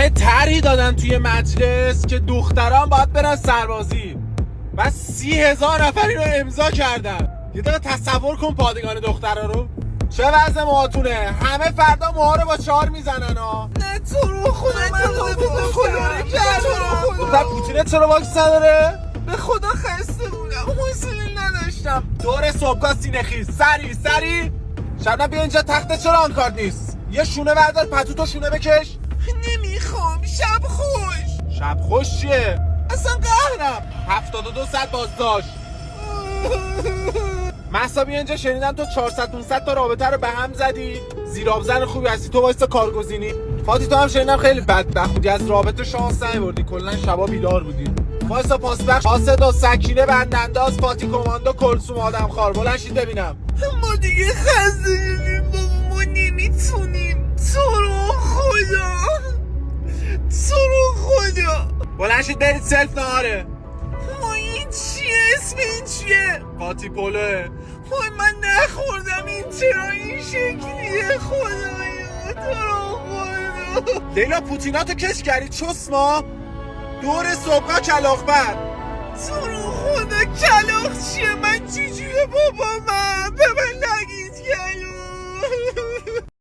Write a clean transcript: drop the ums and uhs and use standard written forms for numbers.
اینا یه طرحی دادن توی مجلس که دختران باید برن سربازی و 30,000 نفر اینو امضا کردن. یه دقیقه تصور کن پادگان دخترا رو. چه وضع موهاتونه؟ همه فردا موها رو با 4 میزنن ها. نه تو رو خدا من دختر پوتینه چرا واکس نداره؟ به خدا خسته بودم، حوصله نداشتم. دور صبحگاه سینه خیز. سری شبنم بیا اینجا. تخت چرا آن کار نیست؟ یه شونه بردار، پتوتو شونه بکش. نمیخوام. شب خوش. شب خوش چیه؟ اصلا قهرم. 72 ساعت بازداشت. مهسا بیا اینجا. شنیدم تو 400-500 تا رابطه رو به هم زدی. زیرآبزن خوبی هستی تو، وایسا کارگزینی. فاتی تو هم شنیدم خیلی بدبخت بودی، از رابطه شانس نمیبردی، کلا شبا بیدار بودی. وایسا پاسبخش قاصد و سکینه بندانداز فاتی کماندو کلثوم آدم خار. بلند شید ببینم. ما دیگه خسته شدیم بابا، ما نمیتونیم. تو رو خدا. بلند شید برید سلف نهاره. ما این چیه؟ اسم این چیه؟ فاتی پلوه. وای من نخوردم. این چرا این شکلیه؟ خدایا تو رو خدا. لیلا پوتیناتو کش کردی چسما. دور صبحگاه کلاغبر. تو رو خدا کلاغ چیه؟ من چجوره بابا؟ من به